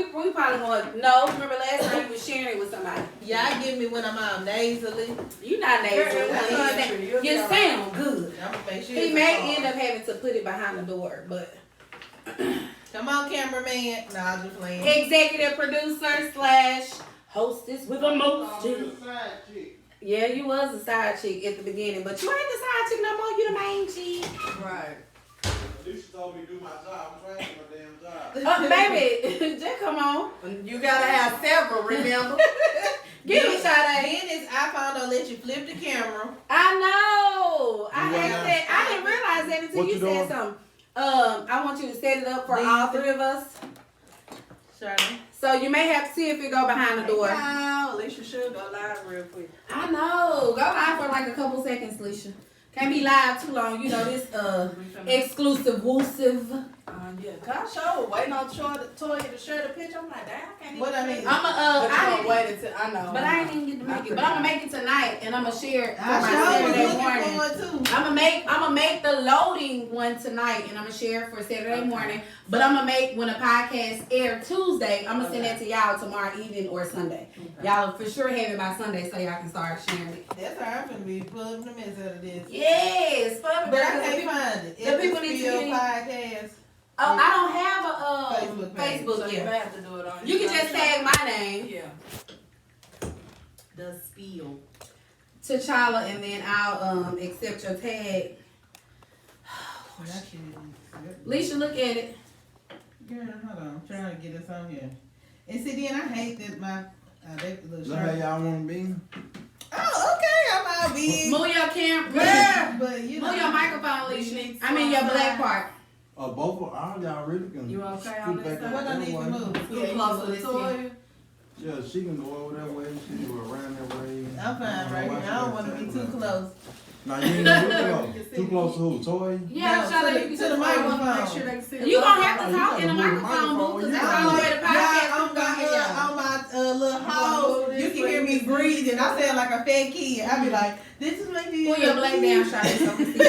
we probably going. No, remember last time you was sharing it with somebody. Y'all give me when I'm out nasally. You not nasally. You sound good. Make sure He may end up having to put it behind the door, but. Come on, cameraman. Nah, I'm just playing. Executive producer / hostess with a most. Yeah, you was a side chick at the beginning, but you ain't the side chick no more. You the main chick. Right. You told me to do my job. I'm trying to do my damn job. Baby, just come on. You gotta have several, remember? Give me Sade. Then this iPhone don't let you flip the camera. I know. I didn't realize that until What you you said doing? something. I want you to set it up for all three of us. Sure. So you may have to see if it go behind the door. Wow, Alicia should go live real quick. I know. Go live for like a couple seconds, Leisha. Can't be live too long. You know this exclusive woosive. Yeah, cause I sure waiting on Toya to share the picture. I'm like, damn, I can't even. What I mean? But I you didn't- wait until I know. But I ain't even get to make it. But I'm gonna make it tonight, and I'm gonna share it for my I sure was Saturday looking morning. forward to. I'm gonna make the loading one tonight, and I'm gonna share it for Saturday morning. But I'm gonna make when the podcast air Tuesday. I'm gonna send that to y'all tomorrow evening or Sunday. Y'all for sure have it by Sunday, so y'all can start sharing it. That's how I'm gonna be pulling the mess out of this. Yes, But I can't find it. the people need to Spill hear- podcast. Oh, I don't have a Facebook Facebook You yet. have to do it on. You can just tag my name, Yeah. The spiel. T'Challa, and then I'll accept your tag. Leisha, look at it. Girl, hold on. I'm trying to get us on here. And see, then I hate that my that little Look how shirt. y'all want to be. Oh, okay. I'm all big. Move your camera. But you know. Move your microphone, Leisha. I mean your black part. Both of all y'all really can. You okay scoot on this back side? up What I that need to way. move? You close to the Toya? Yeah, she can go over that way. She can go around that way. I'm fine right here. I don't want to be too close. Now you ain't too close. Too close to who? Toy? Yeah, No, Shawty, to you can the just microphone. Make sure they can see. You gonna have to You talk gotta in the move the microphone booth because microphone. that's the only way the podcast I'm gonna hear y'all. on my little house. You can hear me breathing. I sound like a fat kid. I be like, this is my kid. Pull your black down, Shawty, so we see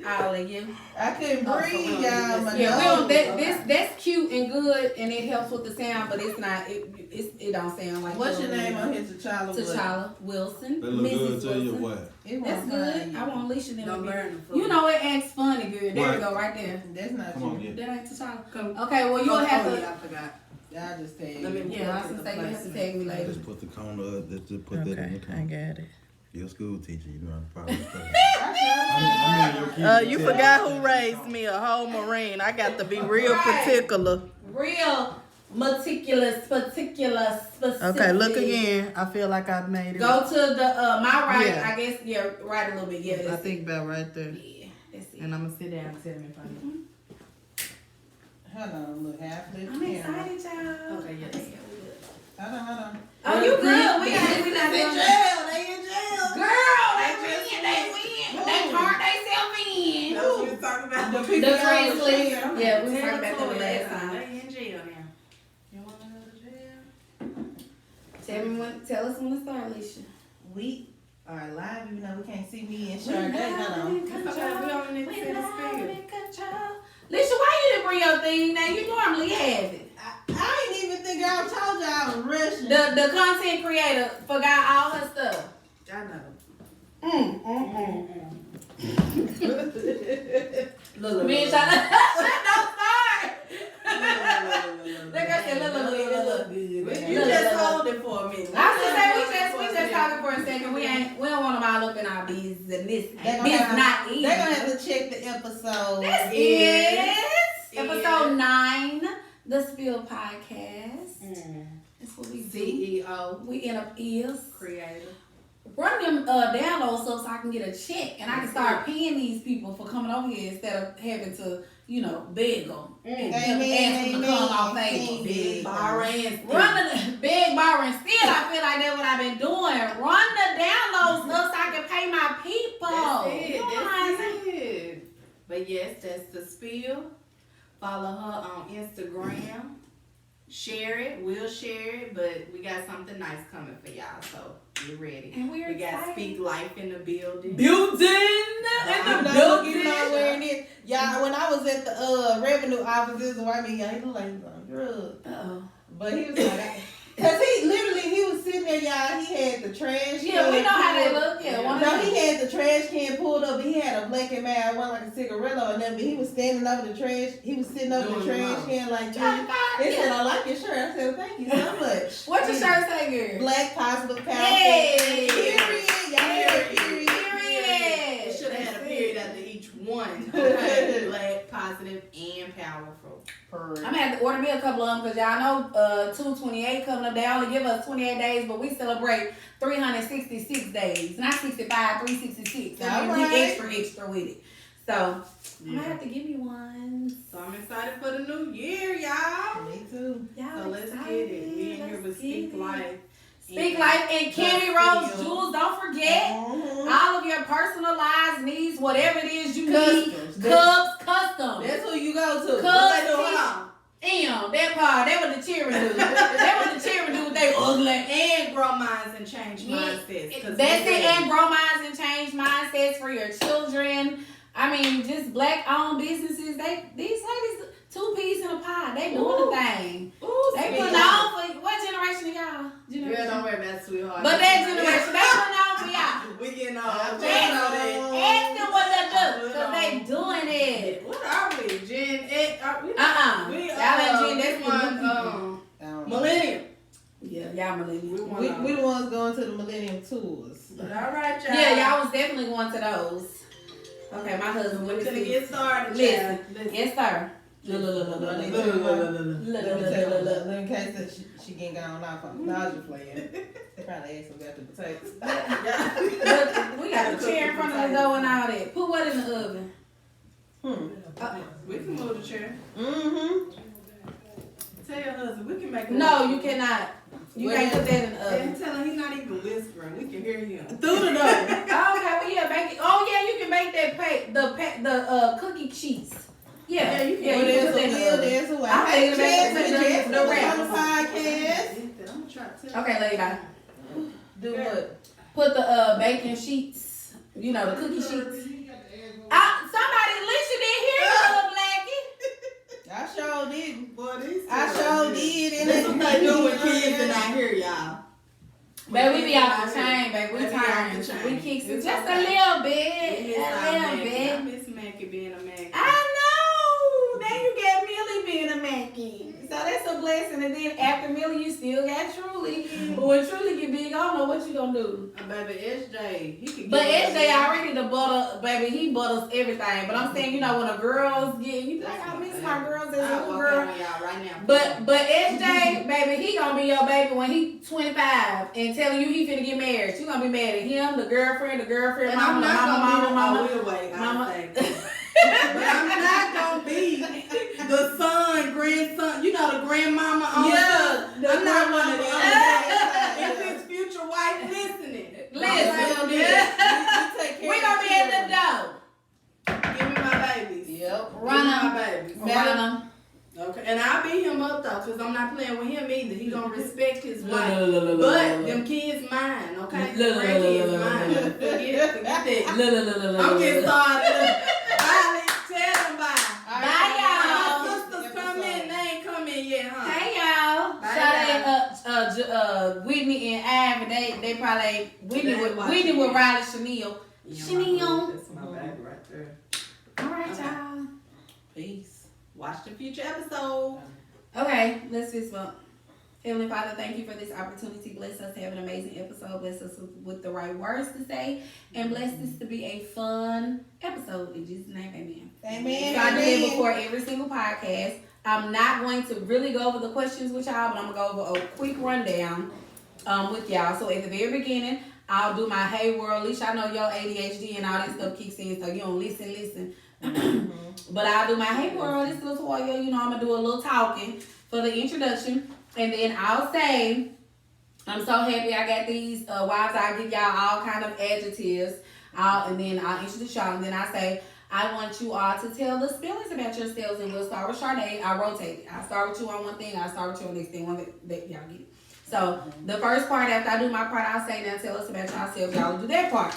all of you. I couldn't breathe, y'all. My Yeah, we nose. don't. That's cute and good, and it helps with the sound, but it's not. It don't sound like. What's your name on here, T'Challa? T'Challa Wilson. They look Mrs. good to you, Wilson. what? It That's won't good. find you. I want Alicia them. Don't to be- learn the You know it acts funny good. There What? we go, right there. That's not Come on, you. get it. That ain't T'Challa. Come. Okay, well you'll have to. I forgot. Y'all just tag Let me- me. Yeah, I was gonna say you have to tag me later. Just put the cone up. Just put that in the cone. got it. You're a school teacher. You know how to follow stuff. You forgot who raised me, a whole Marine. I got to be real Right. particular. Real meticulous, specific. Okay, look again. I feel like I've made it. Go to the my right. Yeah. I guess right a little bit. Yeah, I that's think about right there. yeah, that's it. And I'm gonna sit down and tell me if I know. Hold on, look half lift I'm camera. excited, y'all. Okay, yes. Hold on. Oh, you good? We not They doing in that. jail. They in jail. Girl, they They just win. They turned themselves in. That's what we were talking about. The The people translate. that was Yeah, we Tell talked about that the Toya, last time. They in jail now. You want to go to jail? Tell us when to start, Alicia. We are live, even though we can't see me and We Sade. live Hold on. in control. We don't need to We say the live spiel. in control. Alicia, why you didn't bring your thing? Now you normally have it. I ain't even think I told you I was rushing. The content creator forgot all her stuff. I know. Look, me and Shana. Don't start. Look, I said, look. You just hold it for a minute. I was gonna say we just talking for a second. We don't want them all up in our business. This not easy. They're gonna have to check the episode. This Yes. is episode 9, the Spill Podcast. That's what we do. CEO, We in a ears. creator. Run them downloads up so I can get a check and I can start paying these people for coming over here instead of having to, beg them. Amen, Ask them to come off amen. Facebook. Big borrowing. Run the big borrowing still. I feel like that's what I've been doing. Run the downloads up so I can pay my people. That's it. You know what I'm saying? That's it. But yes, that's the spill. Follow her on Instagram share it. We'll share it, but we got something nice coming for y'all, so get ready. And we're We got excited. Speak Life in the building. I'm not looking out wearing it. Y'all, when I was at the revenue office, this is why me, y'all, he looked like he was on drugs. Uh-oh. But he was like, cause he was sitting there, y'all. He had the trash. Yeah, we know how they look. Yeah, one No, of he them. had the trash can pulled up. He had a black and white one like a cigarillo and then but he was standing over the trash. He was sitting over the Doing the trash most. can like this. They said, I like your shirt. I said, thank you so much. What your shirt say, girl? Black positive power. Hey. Period. Y'all heard it, period. It should have had a period after each one. Okay, Black, positive, and powerful. I'm gonna have to order me a couple of them because y'all know 228 coming up. They only give us 28 days, but we celebrate 366 days. Not 65, 366. All And we right. extra with it. So I'm gonna have to give me one. So I'm excited for the new year, y'all. Me too. Y'all So let's excited? get it. We in here Let's with get Speak it. Life. Speak Life and Candy Rose Studio. Jewels. Don't forget Mhm. all of your personalized needs, whatever it is you Customs. need. Cubs Custom. That's who you go to. Cubs. What they doing on? Damn, that part. That was the cheering dude. That was the cheering dude. They ugly. And grow minds and change Yeah, mindsets. 'cause That's we it, ready. and grow minds and change mindsets for your children. I mean, just black-owned businesses. These ladies, 2 peas in a pie. They doing Ooh. the thing. Ooh, They Speak putting Life. on for what generation of y'all? Girl, don't worry about it, sweetheart. But that generation, they putting on for y'all. We getting on. Ask Ask them what they do, cause they doing it. What are we? Gen X? We Y'all ain't Gen X, we the one, new people. Millennium. Yeah, y'all millennials. We the ones going to the Millennium Tours. But all right, y'all. Yeah, y'all was definitely going to those. Okay, my husband. We're Let me gonna see. get started. Listen, Listen. yes, sir. Let me tell you, in case that she getting gone off on nausea playing. They probably asked about the potatoes. Look, we got a chair in front of the door and all that. Put what in the oven? We can move the chair. Mm-hmm. Tell your husband we can make. No, you cannot. You can't put that in the oven. And tell him he's not even whispering. We can hear him. Through the door. Okay, well, yeah, bake it. Oh, yeah, you can make that cookie sheets. Yeah, Yeah, you can. yeah, Well, you can there's put a that in will, the oven. there's a way. I'm Hey, thinking about Jasmine, putting Jasmine the was wrap. on the podcast. I'm gonna try to tell Okay, lay down. Do what? Put the bacon sheets, you know, the cookie sheets. Somebody, at least you didn't hear it, little blackie. I sure did. Boy, these I sure did. And That's what they do with kids and I hear y'all. Baby, we be off the chain, baby. We They be off tired. the chain. We kicks it It's just okay. a little bit. It is A our little Mackie. bit. I miss Mackie being a Mackie. I know. Then you got Millie being a Mackie. So that's a blessing. And then after Millie, you still got Truly. But when Truly get big, I don't know what you gonna do. Baby, SJ, he could But get SJ already the butter, baby. He butters everything. But I'm saying, you know, when the girls get, you be like, I miss my girls as a I'll little walk girl. out on y'all right now. But SJ, baby, he gonna be your baby when he 25 and telling you he finna get married. You gonna be mad at him, the girlfriend, and mama, I'm the not mama. gonna be the way, Mama. I think. But I'm not gonna be the son, grandson, you know, the grandmama on Yeah, the I'm not one of them. Yeah. If his future wife listening, Listen, We take care we gonna be at the door. give me my babies. Yep. Run Give me 'em. my babies. Run 'em. Okay, and I'll beat him up though, cause I'm not playing with him either. He gonna respect his wife. But them kids mine, okay? The grandkids mine. Forget that. I'm getting started. Bye, tell them bye. Bye, y'all. My sisters come in, they ain't come in yet, huh? Hey y'all. Bye, Shout out Whitney and Ivan. They probably Whitney They with watching Riley me. Chanel. Yeah, Chanel. That's my baby right there. All right, Okay. y'all. Peace. Watch the future episode. Okay, let's fist bump. Heavenly Father, thank you for this opportunity. Bless us to have an amazing episode. Bless us with the right words to say. And bless this to be a fun episode. In Jesus' name, amen. Amen. So I do that Amen. before every single podcast. I'm not going to really go over the questions with y'all, but I'm going to go over a quick rundown with y'all. So at the very beginning, I'll do my hey world. At least I know your ADHD and all that stuff kicks in, so you don't listen. But I'll do my hey world. It's Latoya. You know, I'm going to do a little talking for the introduction. And then I'll say, I'm so happy I got these wives. I'll give y'all all kind of adjectives. And then I'll introduce y'all. And then I say, I want you all to tell the spillers about yourselves, and we'll start with Sade. I rotate it. I start with you on one thing, I start with you on the next thing, one that y'all get. So the first part, after I do my part, I'll say, now tell us about yourselves. Y'all will do that part.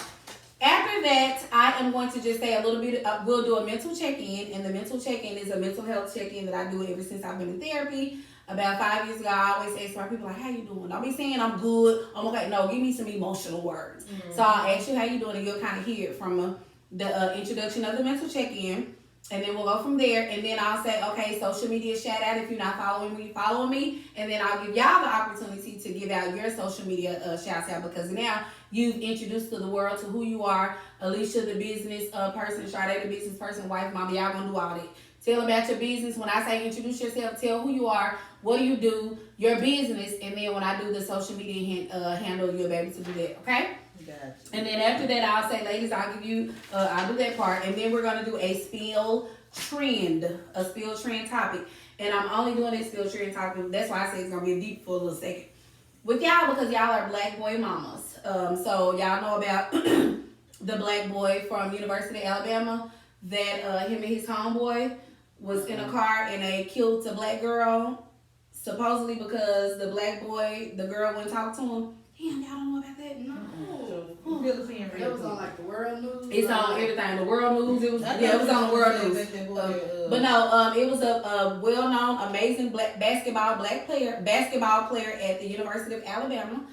After that, I am going to just say a little bit, we'll do a mental check-in, and the mental check-in is a mental health check-in that I do ever since I've been in therapy. About 5 years ago, I always ask my people, like, how you doing? Don't be saying I'm good, I'm okay. No, give me some emotional words. So I'll ask you how you doing, and you'll kind of hear it from the introduction of the mental check-in. And then we'll go from there. And then I'll say, okay, social media shout out. If you're not following me, follow me. And then I'll give y'all the opportunity to give out your social media shouts out, because now you've introduced to the world to who you are. Alicia, the business person, Sade, the business person, wife, mama, y'all gonna do all that. Tell about your business. When I say introduce yourself, tell who you are, what do you do, your business. And then when I do the social media handle, you'll be able to do that, okay? Gotcha. And then after that, I'll say, ladies, I'll give you, I'll do that part. And then we're going to do a spill trend topic. And I'm only doing this spill trend topic. That's why I say it's going to be a deep for a little second. With y'all, because y'all are black boy mamas. So y'all know about the black boy from University of Alabama that him and his homeboy was in a car and they killed a black girl. Supposedly because the black boy, the girl wouldn't talk to him. Damn, y'all don't know about that? No. It was on like the world news. It's on everything. The world news. It was on the world news. But no, it was a well-known, amazing basketball player at the University of Alabama,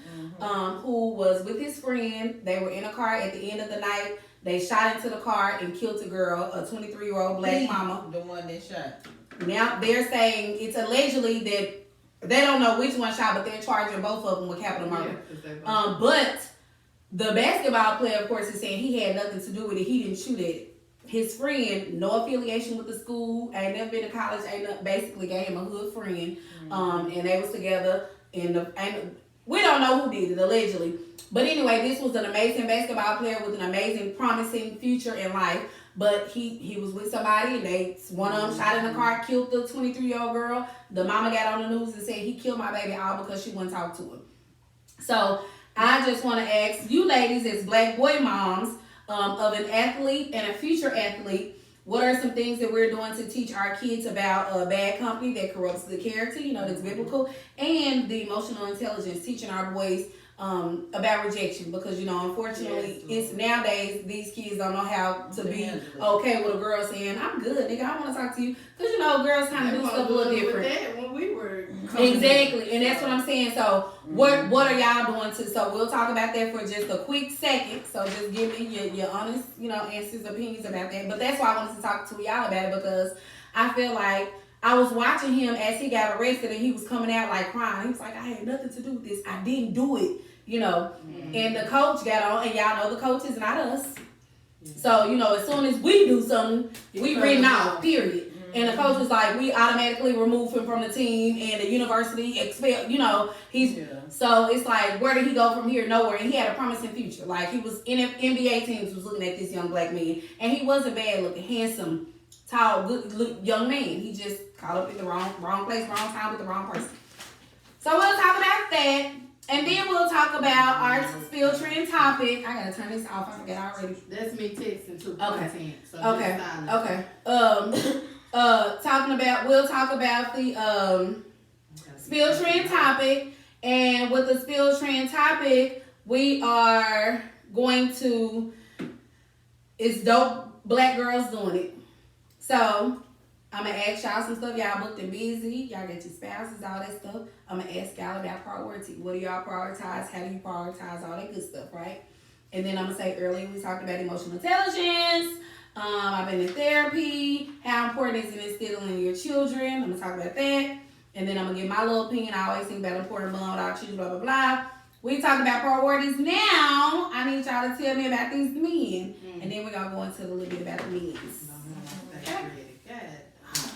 who was with his friend. They were in a car at the end of the night. They shot into the car and killed a girl, a 23-year-old black mama. The one that shot. Now they're saying it's allegedly that they don't know which one shot, but they're charging both of them with capital murder. Yeah, but the basketball player, of course, is saying he had nothing to do with it. He didn't shoot at it. His friend, no affiliation with the school, ain't never been to college, basically gave him a hood friend. And they was together. And we don't know who did it, allegedly. But anyway, this was an amazing basketball player with an amazing, promising future in life. But he was with somebody, and one of them shot in the car, killed the 23-year-old girl. The mama got on the news and said he killed my baby all because she wouldn't talk to him. So I just want to ask you ladies, as black boy moms of an athlete and a future athlete, what are some things that we're doing to teach our kids about bad company that corrupts the character, that's biblical, and the emotional intelligence, teaching our boys about rejection, because unfortunately it's nowadays these kids don't know how to be okay with a girl saying I'm good, nigga, I want to talk to you, because girls kind of do stuff a little different. That when we were exactly, and that's what I'm saying. So what are y'all doing to? So we'll talk about that for just a quick second. So just give me your honest answers, opinions about that. But that's why I wanted to talk to y'all about it, because I feel like I was watching him as he got arrested and he was coming out like crying. He was like, I had nothing to do with this. I didn't do it. And the coach got on, and y'all know the coach is not us. So, as soon as we do something, we written off, period. And the coach was like, we automatically remove him from the team, and the university expelled, so it's like, where did he go from here? Nowhere. And he had a promising future. Like, he was in NBA teams was looking at this young black man, and he wasn't bad looking, handsome, tall, good young man. He just caught up in the wrong place, wrong time with the wrong person. So we'll talk about that. And then we'll talk about our spill trend topic. I gotta turn this off. I forgot already. That's me texting to content. So Okay. We'll talk about the spill trend topic. And with the spill trend topic, we are going to, it's dope black girls doing it. So I'm going to ask y'all some stuff. Y'all booked and busy. Y'all got your spouses, all that stuff. I'm going to ask y'all about priority. What do y'all prioritize? How do you prioritize? All that good stuff, right? And then I'm going to say earlier, we talked about emotional intelligence. I've been in therapy. How important is it instilling in your children? I'm going to talk about that. And then I'm going to give my little opinion. I always think about important bond with our children, blah, blah, blah. We talked about priorities. Now, I need y'all to tell me about these men. And then we're going to go into a little bit about the men's.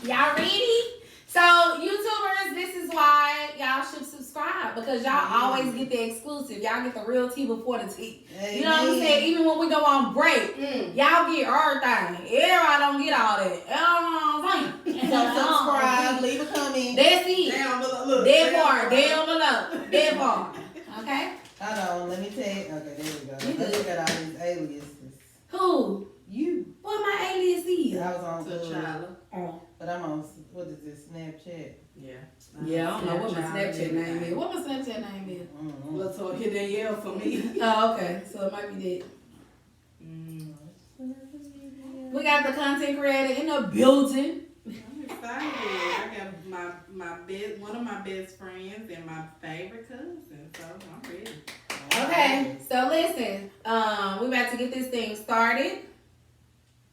Y'all ready? So, YouTubers, this is why y'all should subscribe, because y'all always get the exclusive. Y'all get the real tea before the tea. You know what I'm saying? Even when we go on break, y'all get everything. Everybody don't get all that. You know what I'm saying? So subscribe, leave a comment. That's it. Down below. Down below. That part. Okay? Hold on, let me tell you. Okay, there we go. You got all these aliases. Who? You. What my alias is? I was on T'Challa. Oh. but I'm on, what is this, Snapchat? Yeah. Yeah, I don't know what my Snapchat Snapchat name is. What my Snapchat name is? Mm-hmm. Well, so hit that yell for me. Oh, okay. So it might be that. We got the content creator in the building. I'm excited. I got my best, one of my best friends and my favorite cousin, so I'm ready. Okay, so listen, we about to get this thing started.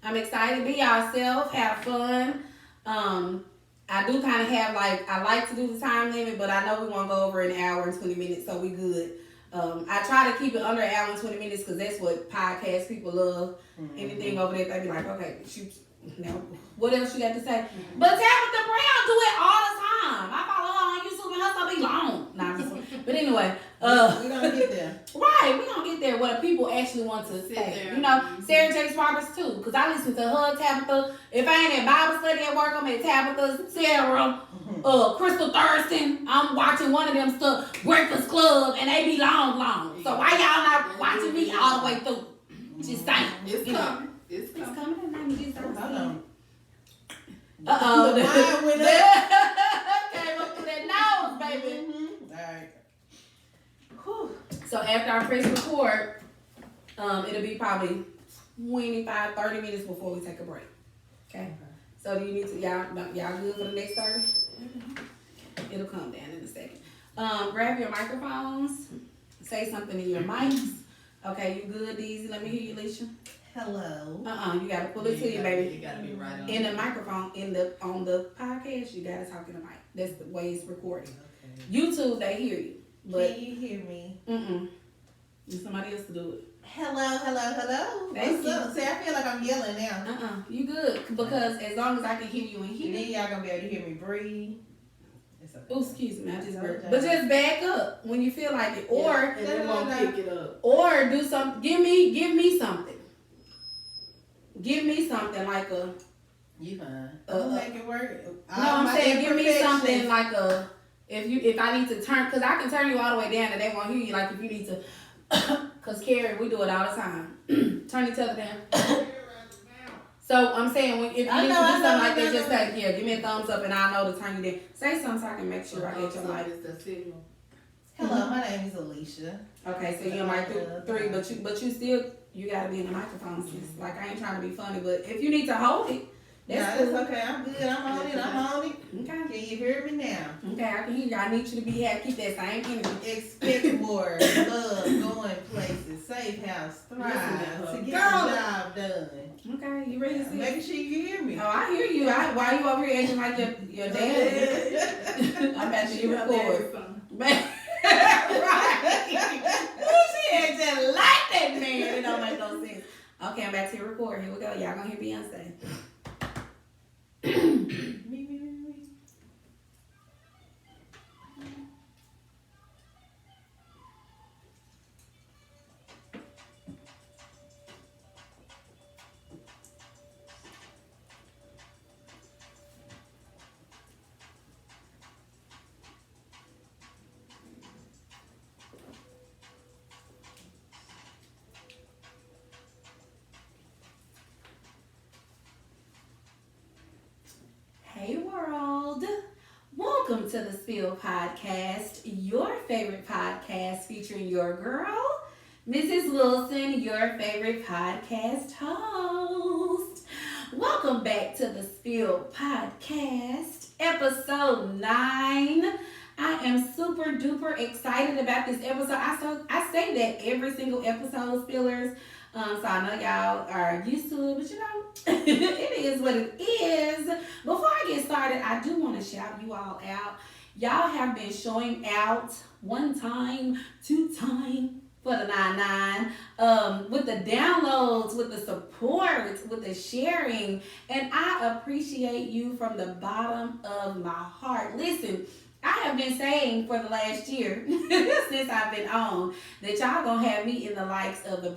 I'm excited. Be yourself, have fun. I do kind of have I like to do the time limit, but I know we won't go over an hour and 20 minutes, so we good. I try to keep it under an hour and 20 minutes because that's what podcast people love. Mm-hmm. Anything over there, they be like, okay, shoot. Now, what else you got to say? But Tabitha Brown do it all the time. I follow her on YouTube and her stuff be long. Nah, I'm just, but anyway, we gonna get there. right, we gonna get there where the people actually want to Sit say. there. You know, Sarah Jakes Roberts too, because I listen to her, Tabitha. If I ain't at Bible study at work, I'm at Tabitha, Sarah, Crystal Thurston. I'm watching one of them stuff, Breakfast Club, and they be long. So why y'all not watching me all the way through? Just saying. It's You know. coming. It's It's coming. coming. That name is Hold on. Uh-oh. The wine went up. Came up to that nose, baby. Mm-hmm. Alright. Whew. So after I press record, it'll be probably 25, 30 minutes before we take a break. Okay? So do you need to, y'all good for the next 30? It'll come down in a second. Grab your microphones. Say something in your mics. Okay, you good, Deezy? Let me hear you, Alicia. Hello. You gotta pull it to you, baby. You gotta be right on. In the microphone, on the podcast, you gotta talk in the mic. That's the way it's recorded. Okay. YouTube, they hear you. But Can you hear me? Need somebody else to do it. Hello. Thank What's you. up? See, I feel like I'm yelling now. You good. Because as long as I can hear you and And hear then y'all gonna be able to hear me breathe. It's okay. oh, excuse me, I just burped. Okay. But just back up when you feel like it. Or and it won't pick it up. or do something. Give me something. Give me something like a You fine. I'm gonna make it work. no, I'm saying give me something like a if I need to turn, because I can turn you all the way down and they won't hear you. Like if you need to, because Carrie, we do it all the time. Turn each other down. So I'm saying if you need to do something like that, just say, yeah, give me a thumbs up and I know to turn you down. Say something so I can make sure I get your mic. It's the signal. Hello, my name is Alicia. Okay, so you're mic three, but you still you gotta be in the microphone, sis. Like I ain't trying to be funny, but if you need to hold it, that's Nah, cool. it's okay. I'm good. I'm on it. Okay. Can you hear me now? Okay, I can hear you. I need you to be happy. Keep that same energy. Expect more love, going places, safe house, thrive, to get the job done. Okay, you ready to see? Making sure you hear me. Oh, I hear you. Why you over here acting like your dad? I'm about to record. Right. Ooh, she acting like that man. It don't make no sense. Okay, I'm about to record. Here we go. Y'all gonna hear Beyonce. Me. Hey world. Welcome to the Spill Podcast, your favorite podcast featuring your girl, Mrs. Wilson, your favorite podcast host. Welcome back to the Spill Podcast, episode 9. I am super duper excited about this episode. I say that every single episode, Spillers. So I know y'all are used to it, but you know, it is what it is. Before I get started, I do want to shout you all out. Y'all have been showing out 1 time, 2 time for the 99, with the downloads, with the support, with the sharing, and I appreciate you from the bottom of my heart. Listen, I have been saying for the last year, since I've been on, that y'all gonna have me in the likes of the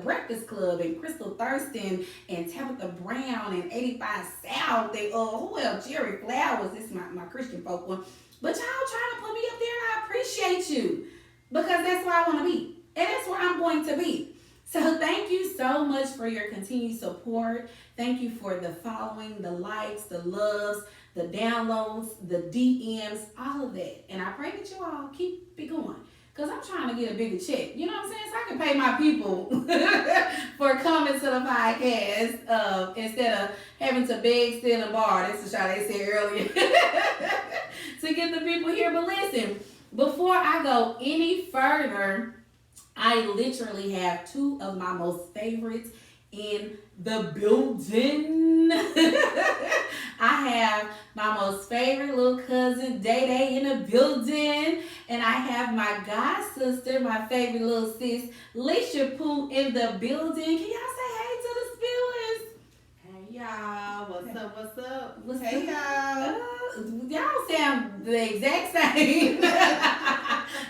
Breakfast Club and Crystal Thurston and Tabitha Brown and 85 South. Who else? Jerry Flowers. This is my Christian folk one. But y'all trying to put me up there, and I appreciate you because that's where I want to be, and that's where I'm going to be. So thank you so much for your continued support. Thank you for the following, the likes, the loves, the downloads, the DMs, all of that. And I pray that you all keep it going. Because I'm trying to get a bigger check. You know what I'm saying? So I can pay my people for coming to the podcast instead of having to beg, steal, and borrow. That's what Sade said earlier. To get the people here. But listen, before I go any further, I literally have two of my most favorites in the building. I have my most favorite little cousin, Day Day, in the building. And I have my god sister, my favorite little sis, Leisha Pooh, in the building. Can y'all say hey to the Spillers? Hey y'all, what's up? What's up? Hey y'all. Y'all sound the exact same.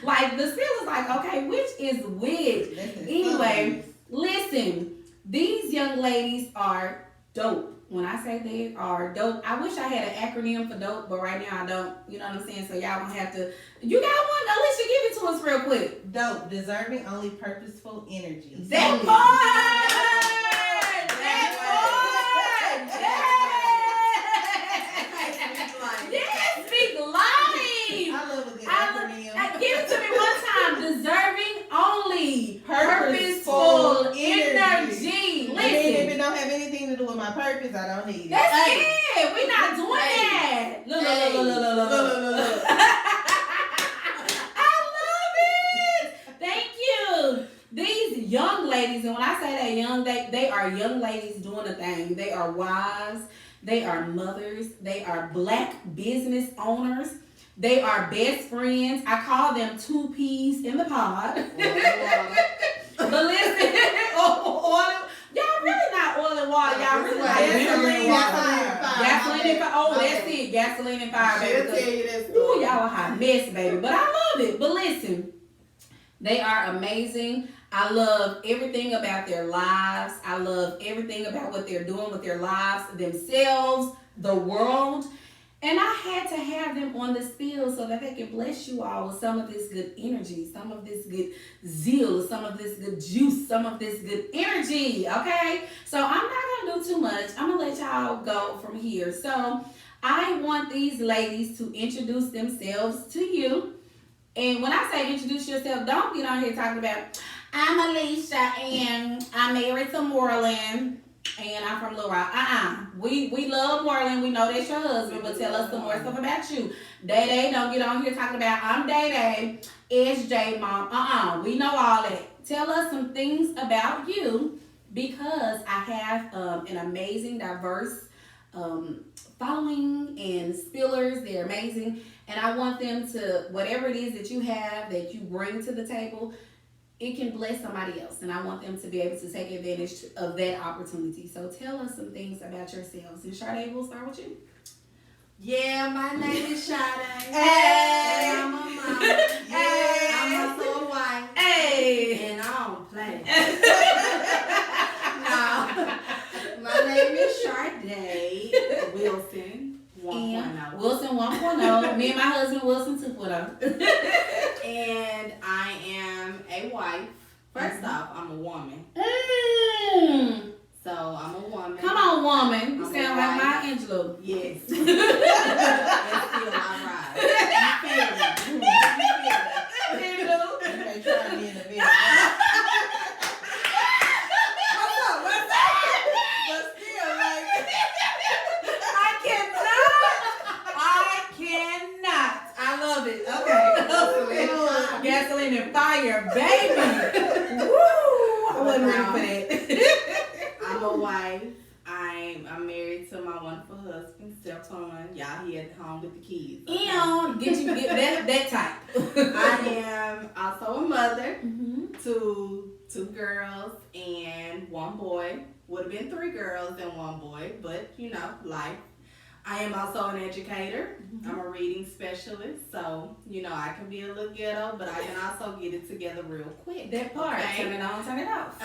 Like the Spillers, like, okay, which is which? Anyway, listen, these young ladies are dope. When I say they are dope, I wish I had an acronym for dope, but right now I don't. You know what I'm saying? So y'all don't have to. You got one? Alicia, give it to us real quick. Dope, deserving, only purposeful energy. That part! That part! Yes, speak life! I love a good acronym. Give it to me one time. Deserving only. Purposeful energy. And then if Listen. it don't have anything to do with my purpose, I don't need it. That's it. We're not doing that. Look. I love it. Thank you. These young ladies, and when I say that young, they are young ladies doing a thing. They are wives. They are mothers. They are black business owners. They are best friends. I call them two peas in the pod. But listen, oil. Y'all really not oil and water. Y'all really like gasoline and fire. Gasoline and fire. Oh, that's it. Gasoline and fire, baby. She'll tell you that Ooh, story. y'all a hot mess, baby. But I love it. But listen, they are amazing. I love everything about their lives. I love everything about what they're doing with their lives, themselves, the world. And I had to have them on the spill so that they can bless you all with some of this good energy, some of this good zeal, some of this good juice, some of this good energy, okay? So I'm not going to do too much. I'm going to let y'all go from here. So I want these ladies to introduce themselves to you. And when I say introduce yourself, don't get on here talking about, I'm Alicia and I'm married to Moreland. And I'm from Little Rock. We love Moreland. We know that's your husband, but tell us some more stuff about you. Day Day, don't get on here talking about I'm Day Day, SJ mom. We know all that. Tell us some things about you because I have an amazing, diverse following and spillers. They're amazing, and I want them to whatever it is that you have that you bring to the table. It can bless somebody else, and I want them to be able to take advantage of that opportunity. So tell us some things about yourselves. And Sade, we'll start with you. Yeah, my name is Sade. Hey. And I'm a mom. Hey. I'm also a wife. Hey! And I don't play. No. My name is Sade Wilson 1.0. Wilson 1.0. Me and my husband Wilson 2.0. And I am a wife. First off, I'm a woman. So I'm a woman. Come on, woman. You I'm sound a like wife. my Angelo. Yes. And still I ride. You feel me? Okay, try me in the video. What's up? But still, like, I cannot. I love it. Okay. Gasoline and fire, baby. Woo! I wasn't ready for that. I'm a wife. I'm married to my wonderful husband, Stefan. Y'all here at home with the kids. Okay? Get that type. I am also a mother Mhm. to 2 girls and 1 boy. Would have been 3 girls and 1 boy, but you know, life. I am also an educator. I'm a reading specialist, so you know I can be a little ghetto, but I can also get it together real quick. That part. Okay? Turn it on, turn it off.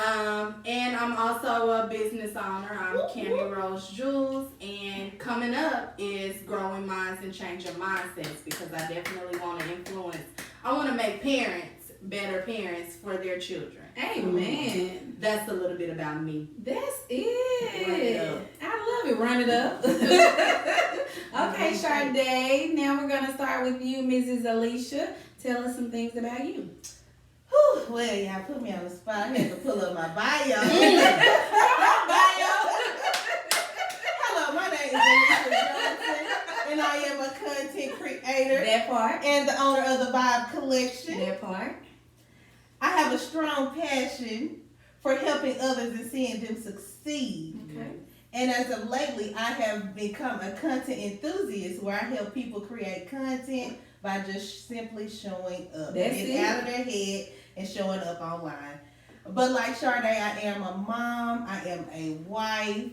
And I'm also a business owner. I'm Cammy Rose Jules, and coming up is growing minds and changing mindsets because I definitely want to influence. I want to make parents better parents for their children. Amen. That's a little bit about me. That's Run it it. up. I love it. Run it up. Okay, Sade. Now we're gonna start with you, Mrs. Alicia. Tell us some things about you. Whew, well, y'all put me on the spot. I had to pull up my bio. Hello, my name is Alicia Johnson, and I am a content creator That part. and the owner of the Vibe Collection. That part. I have a strong passion for helping others and seeing them succeed. Okay. And as of lately, I have become a content enthusiast where I help people create content by just simply showing up. That's Getting it. out of their head and showing up online. But like Sade, I am a mom, I am a wife,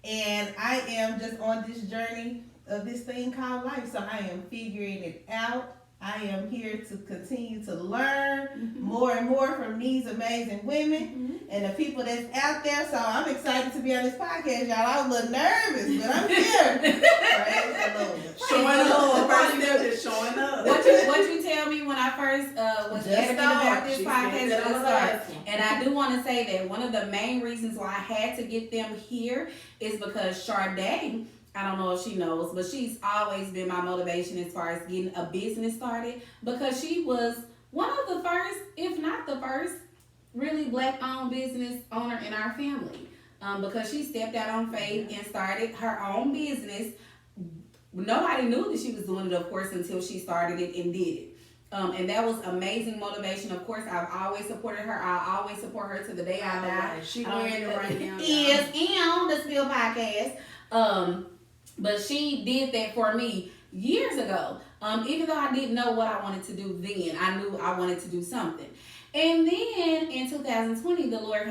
and I am just on this journey of this thing called life. So I am figuring it out. I am here to continue to learn more and more from these amazing women and the people that's out there. So I'm excited to be on this podcast, y'all. I was a little nervous, but I'm here. Praise the Lord. Showing up. First step is showing up. What you tell me when I first was Just adamant start. about this She podcast? said that on Just the start. last one. And I do want to say that one of the main reasons why I had to get them here is because Sade, I don't know if she knows, but she's always been my motivation as far as getting a business started, because she was one of the first, if not the first, really black-owned business owner in our family. Because she stepped out on faith and started her own business. Nobody knew that she was doing it, of course, until she started it and did it. And that was amazing motivation. Of course, I've always supported her. I'll always support her to the day I die. She wearing it right now. Is on the Spill Podcast. But she did that for me years ago. Even though I didn't know what I wanted to do then, I knew I wanted to do something. And then in 2020, the Lord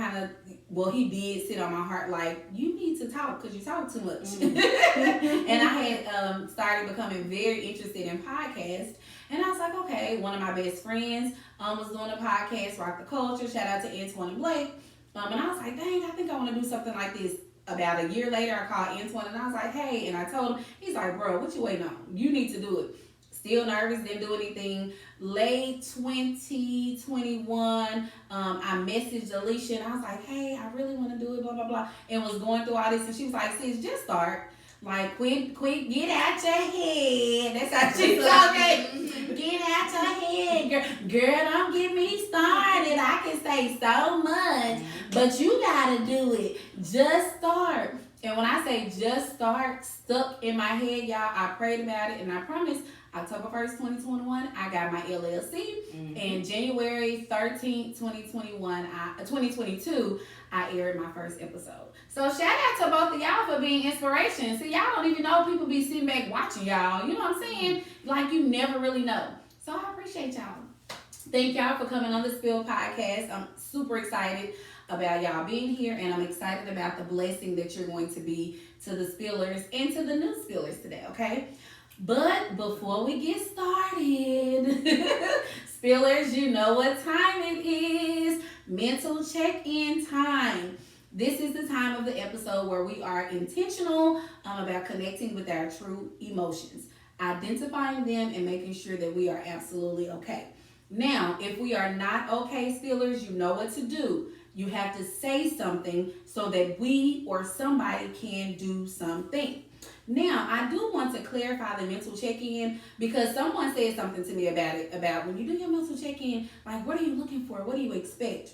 he did sit on my heart like, you need to talk because you talk too much. And I had started becoming very interested in podcasts. And I was like, okay, one of my best friends was doing a podcast, Rock the Culture. Shout out to Antoine and Blake. And I was like, dang, I think I want to do something like this. About a year later, I called Antoine and I was like, hey, and I told him, he's like, bro, what you waiting on? You need to do it. Still nervous, didn't do anything. Late 2021, I messaged Alicia and I was like, hey, I really want to do it, blah, blah, blah. And was going through all this and she was like, sis, just start. Like, quit, get out your head. That's how she talking. Get out your head, girl. Girl, don't get me started. I can say so much, but you gotta do it. Just start. And when I say just start, stuck in my head, y'all, I prayed about it and I promise October 1st, 2021, I got my LLC. And January 13th, 2022, I aired my first episode. So shout out to both of y'all for being inspiration. See, y'all don't even know people be sitting back watching y'all. You know what I'm saying? Like, you never really know. So I appreciate y'all. Thank y'all for coming on the Spill Podcast. I'm super excited about y'all being here, and I'm excited about the blessing that you're going to be to the spillers and to the new spillers today, okay? But before we get started, spillers, you know what time it is. Mental check-in time. This is the time of the episode where we are intentional about connecting with our true emotions, identifying them, and making sure that we are absolutely okay. Now, if we are not okay, spillers, you know what to do. You have to say something so that we or somebody can do something. Now, I do want to clarify the mental check-in because someone said something to me about when you do your mental check-in, like, what are you looking for? What do you expect?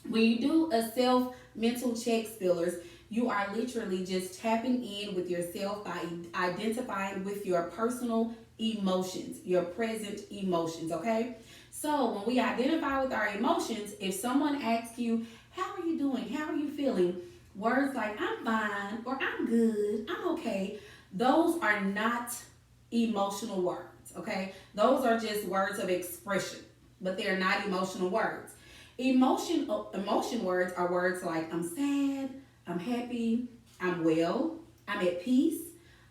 When you do a self-mental check, spillers, you are literally just tapping in with yourself by identifying with your personal emotions, your present emotions, okay? So when we identify with our emotions, if someone asks you, how are you doing? How are you feeling? Words like, I'm fine, or I'm good, I'm okay, those are not emotional words, okay? Those are just words of expression, but they're not emotional words. Emotion words are words like, I'm sad, I'm happy, I'm well, I'm at peace,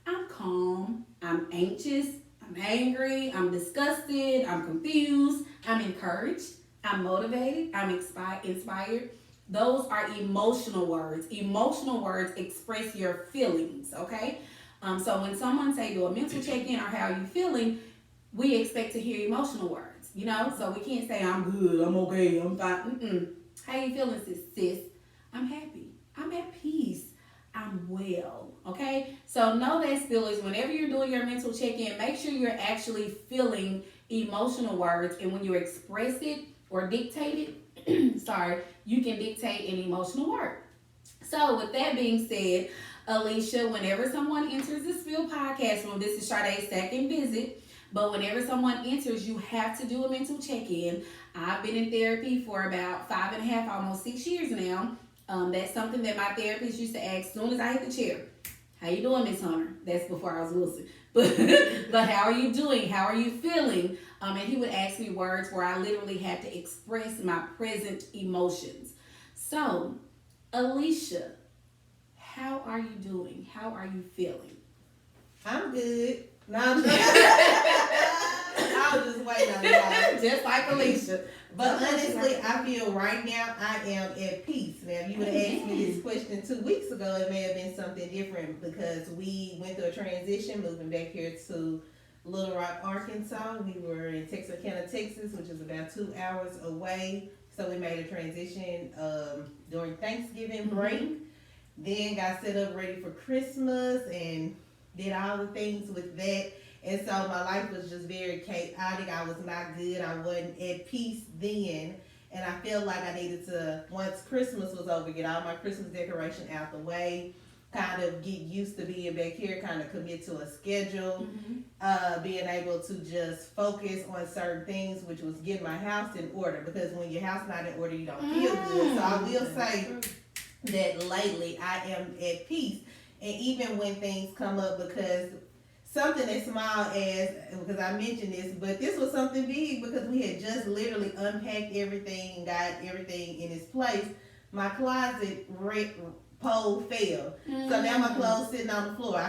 I'm calm, I'm anxious, I'm angry, I'm disgusted, I'm confused, I'm encouraged, I'm motivated, I'm inspired. Those are emotional words. Emotional words express your feelings, okay? So when someone say do a mental check-in or how are you feeling, we expect to hear emotional words, you know? So we can't say, I'm good, I'm okay, I'm fine. How you feeling, sis? I'm happy. I'm at peace. I'm well, okay? So know that still is whenever you're doing your mental check-in, make sure you're actually feeling emotional words. And when you express it or dictate it, you can dictate an emotional word. So with that being said, Alicia, whenever someone enters the Spill podcast room, this is Sade's second visit, but whenever someone enters, you have to do a mental check-in. I've been in therapy for about 5.5, almost 6 years now. That's something that my therapist used to ask as soon as I hit the chair. How you doing, Miss Hunter? That's before I was Wilson. But how are you doing? How are you feeling? And he would ask me words where I literally had to express my present emotions. So, Alicia, how are you doing? How are you feeling? I'm good. No, I'm just, I was just waiting on y'all. Just like Alicia. But honestly, I feel right now I am at peace. Now, if you would have asked me this question 2 weeks ago, it may have been something different because we went through a transition moving back here to Little Rock, Arkansas. We were in Texarkana, Texas, which is about 2 hours away. So we made a transition during Thanksgiving break. Then got set up ready for Christmas and did all the things with that. And so my life was just very chaotic. I was not good. I wasn't at peace then. And I felt like I needed to, once Christmas was over, get all my Christmas decoration out the way, kind of get used to being back here, kind of commit to a schedule, being able to just focus on certain things, which was getting my house in order. Because when your house not in order, you don't feel good. So I will say that lately I am at peace. And even when things come up, because something as small as, because I mentioned this, but this was something big because we had just literally unpacked everything and got everything in its place. My closet pole fell. So now my clothes sitting on the floor.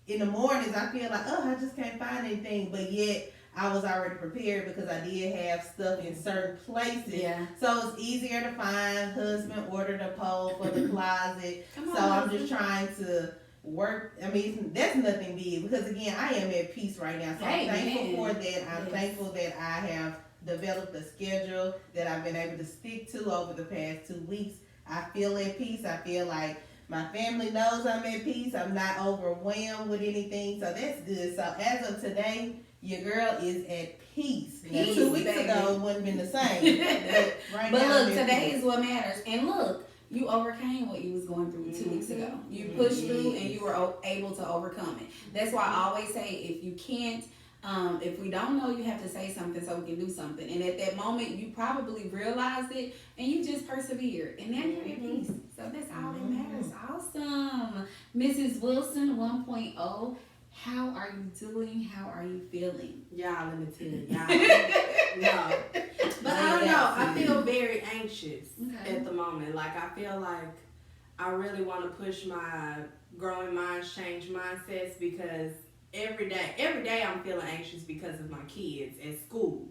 In the mornings, I feel like, I just can't find anything. But yet, I was already prepared because I did have stuff in certain places. Yeah. So it's easier to find. Husband ordered a pole for the closet. I'm just trying to work. I mean, that's nothing big because again, I am at peace right now. So I'm thankful for that. I'm thankful that I have developed a schedule that I've been able to stick to over the past 2 weeks. I feel at peace. I feel like my family knows I'm at peace. I'm not overwhelmed with anything. So that's good. So as of today, your girl is at peace. Now, 2 weeks ago, it wouldn't have been the same. But look, today is what matters. And look, you overcame what you was going through 2 weeks ago. You pushed through and you were able to overcome it. That's why I always say, if you can't, if we don't know, you have to say something so we can do something. And at that moment, you probably realized it and you just persevered. And now you're at peace. So that's all that matters. Awesome. Mrs. Wilson 1.0. How are you doing? How are you feeling? Y'all, let me tell you. No. But I don't know. I feel very anxious at the moment. Like, I feel like I really want to push my growing minds, change mindsets because every day I'm feeling anxious because of my kids at school.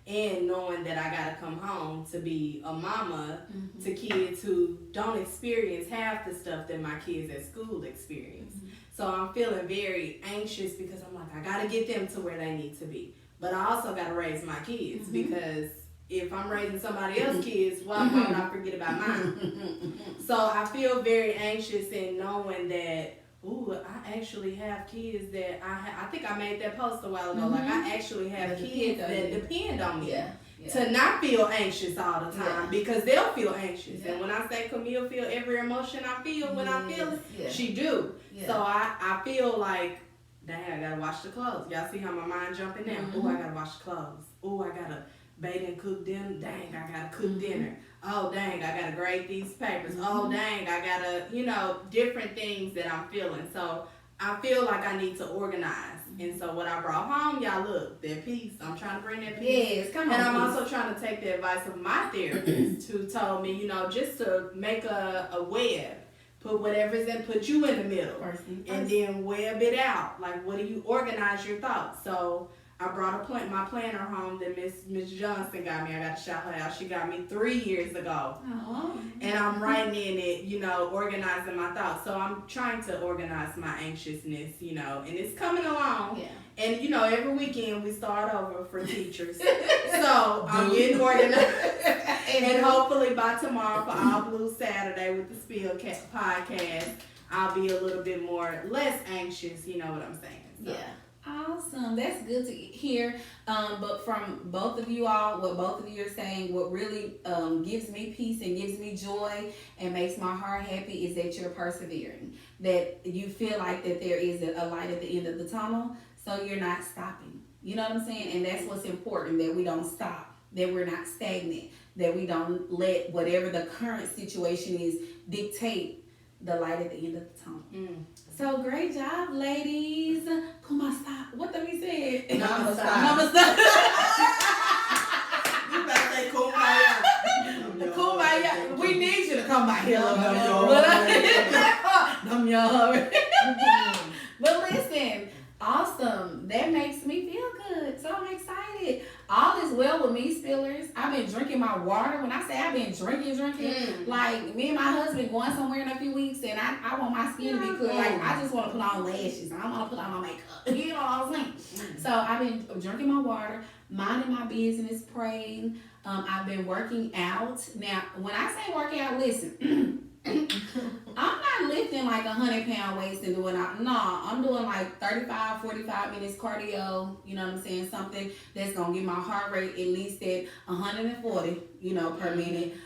And knowing that I gotta come home to be a mama to kids who don't experience half the stuff that my kids at school experience. So I'm feeling very anxious because I'm like, I gotta get them to where they need to be. But I also gotta raise my kids because if I'm raising somebody else's kids, why would I forget about mine? So I feel very anxious in knowing that, I actually have kids that I think I made that post a while ago. Like, I actually have kids that depend on me to not feel anxious all the time because they'll feel anxious. And when I say Camille feel every emotion I feel when I feel it, she do. So I feel like, dang, I gotta wash the clothes. Y'all see how my mind jumping now? I gotta wash the clothes. I gotta bake and cook dinner. Dang, I gotta cook dinner. Oh, dang, I gotta grade these papers. Oh, dang, I gotta, different things that I'm feeling. So I feel like I need to organize. And so what I brought home, y'all, look, that peace. I'm trying to bring that peace. Yes, come on. And I'm also trying to take the advice of my therapist who told me, just to make a web. Put whatever's in, put you in the middle. And then web it out. Like, what do you organize your thoughts? So I brought my planner home that Miss Johnson got me. I got to shout her out. She got me 3 years ago. Oh. And I'm writing in it, you know, organizing my thoughts. So I'm trying to organize my anxiousness, you know, and it's coming along. Yeah. And, you know, every weekend we start over for teachers. So I'm getting organized. And hopefully by tomorrow for All Blue Saturday with the Spill podcast, I'll be a little bit less anxious, you know what I'm saying? So. Yeah. Awesome. That's good to hear. But from both of you all, what both of you are saying, what really gives me peace and gives me joy and makes my heart happy is that you're persevering. That you feel like that there is a light at the end of the tunnel, so you're not stopping. You know what I'm saying? And that's what's important, that we don't stop, that we're not stagnant, that we don't let whatever the current situation is dictate the light at the end of the tunnel. So great job, ladies. Kumasta. What did we say? Namaste. Namaste. You better say kumbaya. Kumbaya. We need you to come by here. But listen, awesome. That makes me feel good. So I'm excited. All is well with me, Spillers. I've been drinking my water. When I say I've been drinking, like me and my husband going somewhere in a few weeks, and I want my skin to be clear. Like I just want to put on lashes. I don't want to put on my makeup. You know what I'm saying? So I've been drinking my water, minding my business, praying. I've been working out. Now, when I say working out, listen. I'm not lifting like 100-pound weights and doing out. No, I'm doing like 35, 45 minutes cardio. You know what I'm saying? Something that's gonna get my heart rate at least at 140, you know, per minute.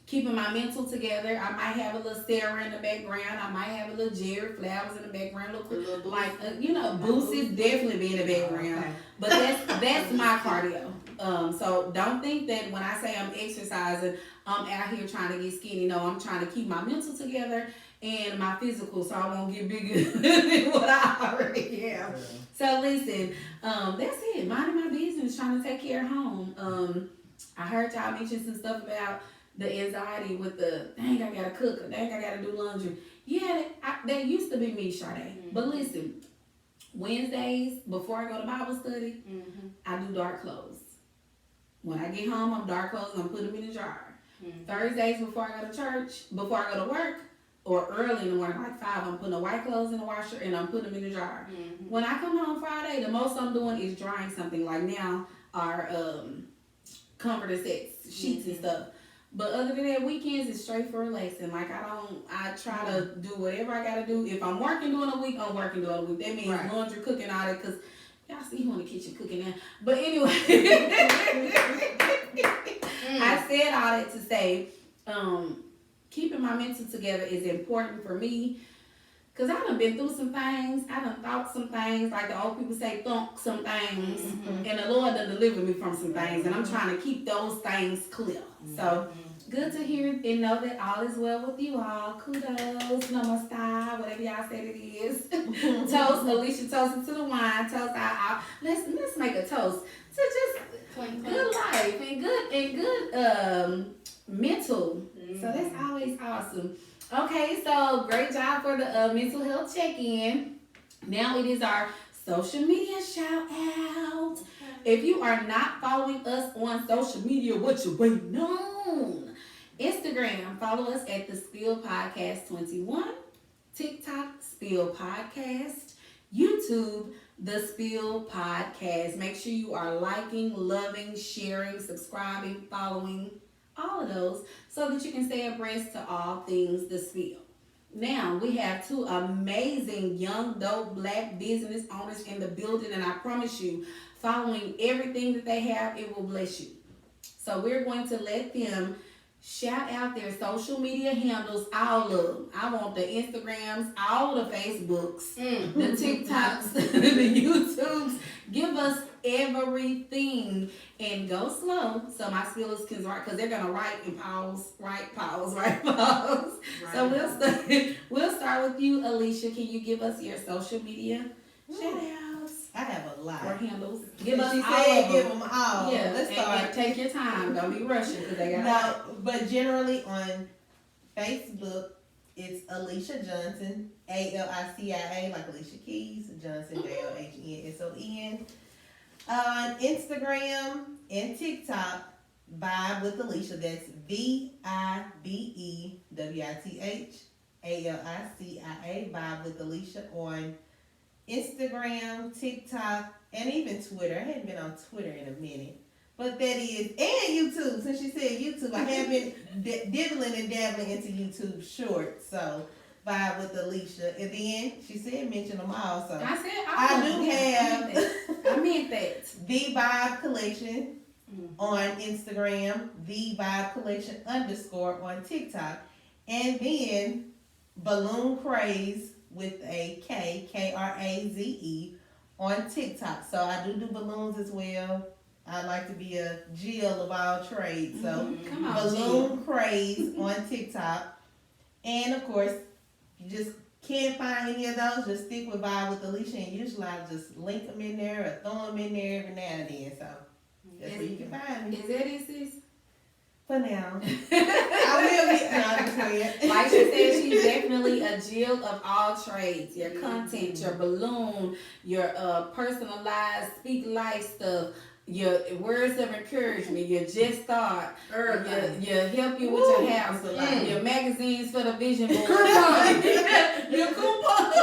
Keeping my mental together. I might have a little Sarah in the background. I might have a little Jerry Flowers in the background. Boost is definitely be in the background. Okay. But that's my cardio. So don't think that when I say I'm exercising, I'm out here trying to get skinny. No, I'm trying to keep my mental together and my physical so I won't get bigger than what I already am. So listen, that's it. Minding my business, trying to take care of home. I heard y'all mention some stuff about the anxiety with the, dang, I gotta cook, or dang, I gotta do laundry. Yeah, that used to be me, Sade. But listen, Wednesdays, before I go to Bible study, I do dark clothes. When I get home, I'm dark clothes and I'm putting them in the jar. Thursdays, before I go to church, before I go to work, or early in the morning, like 5, I'm putting the white clothes in the washer and I'm putting them in the jar. When I come home Friday, the most I'm doing is drying something. Like now, our comforter sets, sheets and stuff. But other than that, weekends is straight for relaxing. Like I try to do whatever I gotta do. If I'm working during the week, I'm working during the week. That means laundry, cooking, all that, because y'all see who in the kitchen cooking now. But anyway, I said all that to say, keeping my mental together is important for me. Because I done been through some things. I done thought some things. Like the old people say, thunk some things. And the Lord done delivered me from some things. And I'm trying to keep those things clear. So, good to hear and know that all is well with you all. Kudos, namaste, whatever y'all said it is. Toast, Alicia toasted to the wine. Toast out. Let's make a toast to just good life and good mental. So that's always awesome. Okay, so great job for the mental health check-in. Now it is our social media shout out. If you are not following us on social media, what you waiting on? Instagram, follow us at the Spill Podcast 21. TikTok, Spill Podcast. YouTube, the Spill Podcast. Make sure you are liking, loving, sharing, subscribing, following, all of those, so that you can stay abreast to all things The Spill. Now, we have 2 amazing young, dope, black business owners in the building, and I promise you, following everything that they have, it will bless you. So we're going to let them shout out their social media handles, all of them. I want the Instagrams, all the Facebooks, the TikToks, the YouTubes. Give us everything and go slow so my spillers can write, because they're going to write and pause. So we'll start with you, Alicia. Can you give us your social media shout outs? I have a lot. Or handles. Give us She all said of give them. them all. Yeah, Let's start. and take your time. Don't be rushing because they got No, but generally on Facebook, it's Alicia Johnson, ALICIA, like Alicia Keys, Johnson, JOHNSON. On Instagram and TikTok, Vibe with Alicia. That's VIBEWITHALICIA, Vibe with Alicia on Instagram, TikTok, and even Twitter. I hadn't been on Twitter in a minute. But that is, and YouTube. Since you said YouTube, I have been dibbling and dabbling into YouTube Shorts. So, Vibe with Alicia. And then she said mention them all. So, I said I do have I meant that. The Vibe Collection on Instagram, The Vibe Collection _ on TikTok, and then Balloon Craze with a KRAZE on TikTok. So I do balloons as well. I like to be a Jill of all trades. So Come on, Balloon Craze on TikTok. And of course, you just can't find any of those, just stick with Vibe with Alicia, and usually I'll just link them in there or throw them in there every now and then. So that's where you can find me. Is that it, sis? For now. I will be honest with you. Like she said, she's definitely a Jill of all trades. Your content, your balloon, your personalized speak life stuff, your words of encouragement, your just thought, your help you with your house, your magazines for the vision board, your coupon.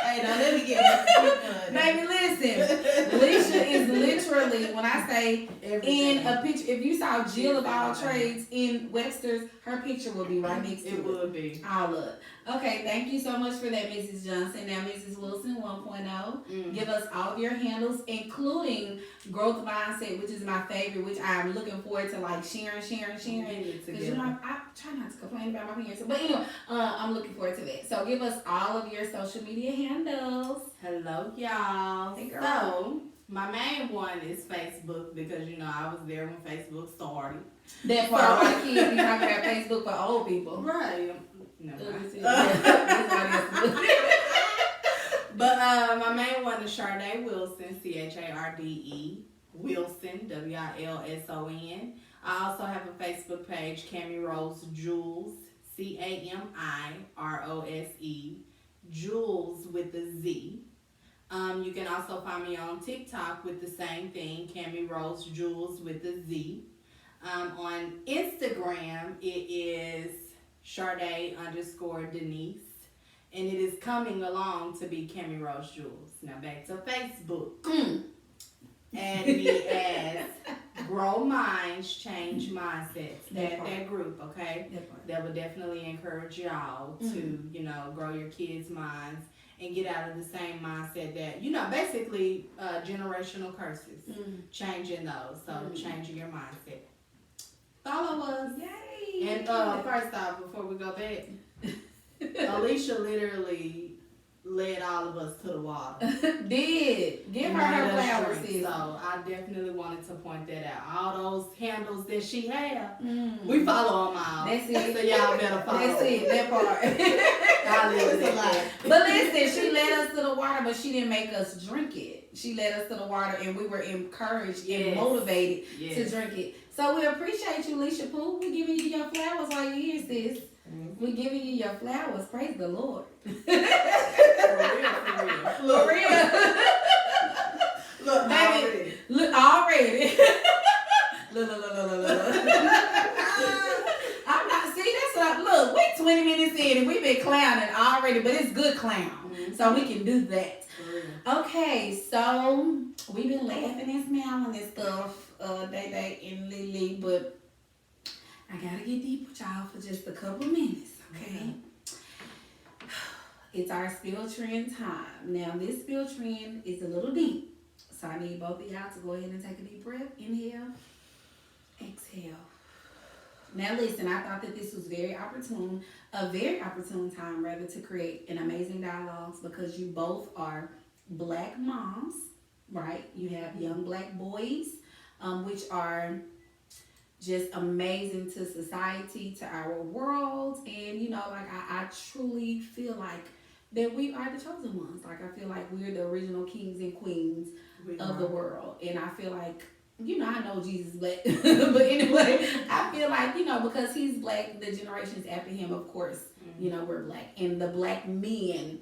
Hey, don't let me get my coupon. Baby, listen. Alicia is literally, when I say in a picture, if you saw Jill of all trades in Webster's, her picture will be right next to it. It would be. All up. Okay, thank you so much for that, Mrs. Johnson. Now, Mrs. Wilson 1.0, give us all of your handles, including Growth Mindset, which is my favorite, which I'm looking forward to, like, sharing. Because, you know, I try not to complain about my parents. But anyway, I'm looking forward to that. So, give us all of your social media handles. Hello, y'all. Hey, girl. So, my main one is Facebook because, you know, I was there when Facebook started. That part, our kids be talking about Facebook for old people. Right. No. But But my main one is Sharday Wilson, CHARDE Wilson, WILSON. I also have a Facebook page, Cami Rose Jules, CAMIROSE, Jules with the Z. You can also find me on TikTok with the same thing, Cami Rose Jules with the Z. On Instagram, it is Sharday_Denise. And it is coming along to be Cami Rose Jules. Now back to Facebook. And me as Grow Minds, Change Mindsets. That group, okay? That would definitely encourage y'all to, you know, grow your kids' minds and get out of the same mindset that, you know, basically generational curses. Changing those. So changing your mindset. Follow us. Yay! And first off, before we go back, Alicia literally led all of us to the water. Did. Give her her flowers, sis. So I definitely wanted to point that out. All those handles that she had, we follow them all. That's it. So y'all better follow. That's it, that part. I live It's a lot. But listen, she led us to the water, but she didn't make us drink it. She led us to the water, and we were encouraged and motivated to drink it. So we appreciate you, Alicia Pooh. We giving you your flowers while you're here, sis. We giving you your flowers. Praise the Lord. For real. Look, baby, look already. Look. I'm not. See, that's what. Look, we 20 minutes in and we've been clowning already, but it's good clown, so we can do that. Okay, so we've been laughing and smiling and stuff, Day and Lily, but I gotta get deep with y'all for just a couple minutes, okay? It's our spill trend time. Now, this spill trend is a little deep, so I need both of y'all to go ahead and take a deep breath. Inhale, exhale. Now, listen, I thought that this was a very opportune time, to create an amazing dialogues because you both are Black moms, right? You have young Black boys, which are just amazing to society, to our world. And, you know, like I truly feel like that we are the chosen ones. Like I feel like we're the original kings and queens of the world. And I feel like you know, I know Jesus is black, but anyway, I feel like, you know, because he's black, the generations after him, of course, you know, we're black, and the black men,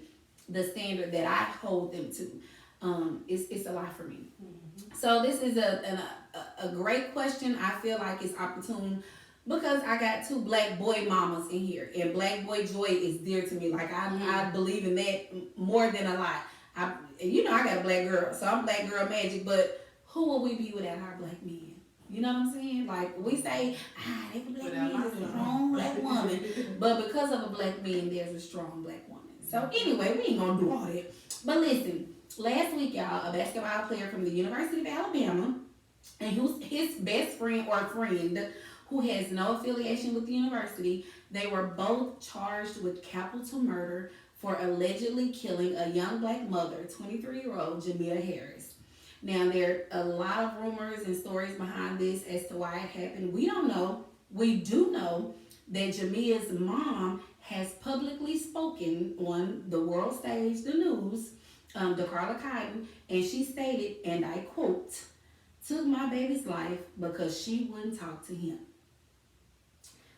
the standard that I hold them to, it's a lot for me. So this is a great question. I feel like it's opportune because I got two black boy mamas in here, and black boy joy is dear to me. Like I believe in that more than a lot. You know, I got a black girl, so I'm black girl magic. But who would we be without our black men? You know what I'm saying? Like we say, they a black man is a strong black woman, but because of a black man, there's a strong black woman. So anyway, we ain't gonna do all that. But listen, last week, y'all, a basketball player from the University of Alabama, and his best friend or friend who has no affiliation with the university, they were both charged with capital murder for allegedly killing a young black mother, 23-year-old Jamia Harris. Now, there are a lot of rumors and stories behind this as to why it happened. We don't know. We do know that Jamia's mom has publicly spoken on the world stage, the news, DeCarla Cotton, and she stated, and I quote, "Took my baby's life because she wouldn't talk to him."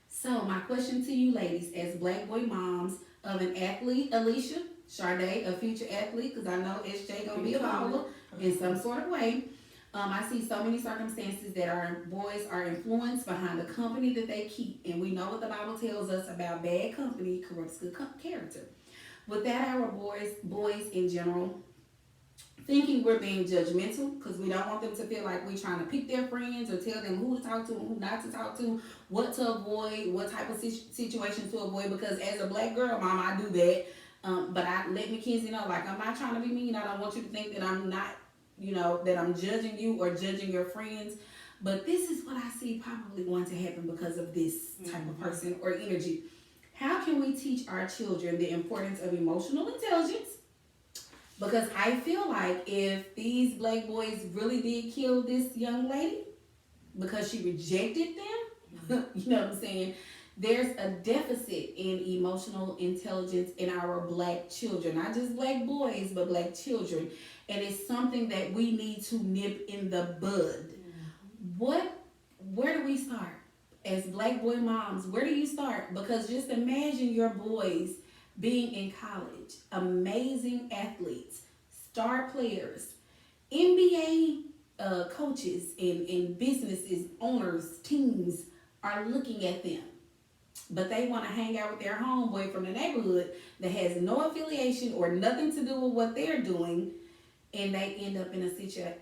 So my question to you ladies, as black boy moms of an athlete, Alicia, Sade, a future athlete, because I know SJ gonna be a baller in some sort of way. I see so many circumstances that our boys are influenced behind the company that they keep, and we know what the Bible tells us about bad company corrupts good character. With that, our boys in general, thinking we're being judgmental because we don't want them to feel like we're trying to pick their friends or tell them who to talk to and who not to talk to, what to avoid, what type of situation to avoid. Because as a black girl, mom, I do that. But I let Mackenzie know, like, I'm not trying to be mean. I don't want you to think that I'm not, you know, that I'm judging you or judging your friends. But this is what I see probably going to happen because of this type of person or energy. How can we teach our children the importance of emotional intelligence? Because I feel like if these black boys really did kill this young lady because she rejected them, you know what I'm saying? There's a deficit in emotional intelligence in our black children. Not just black boys, but black children. And it's something that we need to nip in the bud. Where do we start? As black boy moms, where do you start? Because just imagine your boys being in college, amazing athletes, star players, NBA coaches and businesses, owners, teams are looking at them. But they want to hang out with their homeboy from the neighborhood that has no affiliation or nothing to do with what they're doing, and they end up in a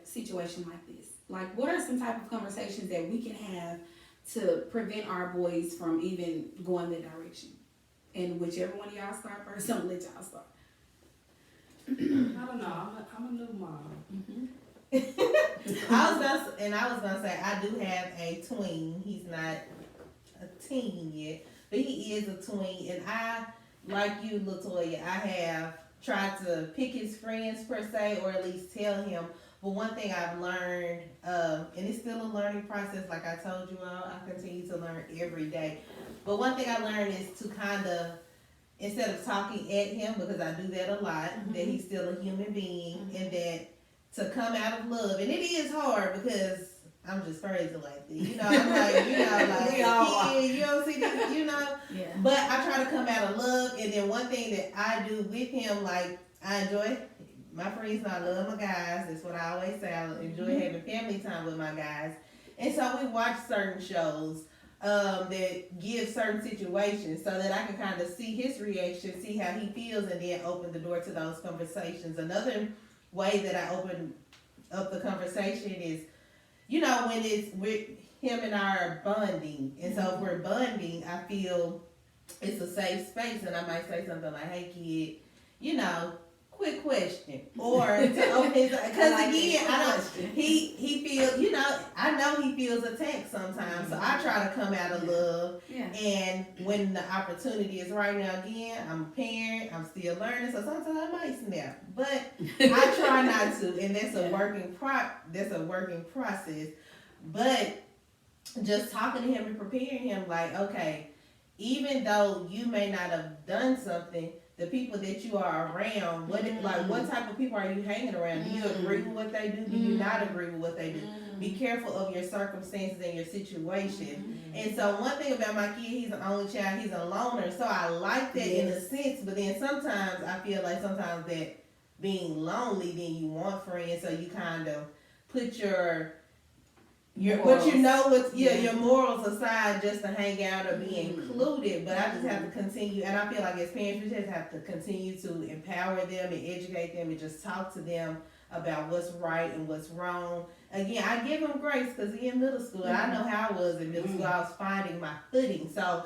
situation like this. Like, what are some type of conversations that we can have to prevent our boys from even going that direction? And whichever one of y'all start first, don't let y'all start. I don't know. I'm a new mom. I was gonna say I do have a twin. He's not a teen yet, but he is a twin, and I, like you, Latoya, I have tried to pick his friends per se, or at least tell him. But one thing I've learned, and it's still a learning process, like I told you all, I continue to learn every day. But one thing I learned is to kind of, instead of talking at him, because I do that a lot, that he's still a human being, and that to come out of love, and it is hard because I'm just crazy like that, you know. I'm like, you know, like, yeah, you don't see this, you know. Yeah. But I try to come out of love, and then one thing that I do with him, like, I enjoy my friends, and I love my guys. That's what I always say. I enjoy having family time with my guys, and so we watch certain shows that give certain situations so that I can kind of see his reaction, see how he feels, and then open the door to those conversations. Another way that I open up the conversation is, you know, when it's with him and I are bonding. And so if we're bonding, I feel it's a safe space, and I might say something like, "Hey kid, you know, quick question," or to open his, because like again, I don't. He feels, you know, I know he feels attacked sometimes, so I try to come out of love. Yeah. And when the opportunity is right, now again, I'm a parent, I'm still learning, so sometimes I might snap, but I try not to, and that's a working process. But just talking to him and preparing him, like, okay, even though you may not have done something, the people that you are around, what type of people are you hanging around? Do you agree with what they do? Do you not agree with what they do? Be careful of your circumstances and your situation. And so one thing about my kid, he's an only child, he's a loner. So I like that in a sense, but then sometimes I feel like sometimes that being lonely, then you want friends, so you kind of put your but you know what's your morals aside just to hang out or be included. But I just have to continue, and I feel like as parents we just have to continue to empower them and educate them and just talk to them about what's right and what's wrong. Again, I give him grace because he in middle school. I know how I was in middle school. I was finding my footing. So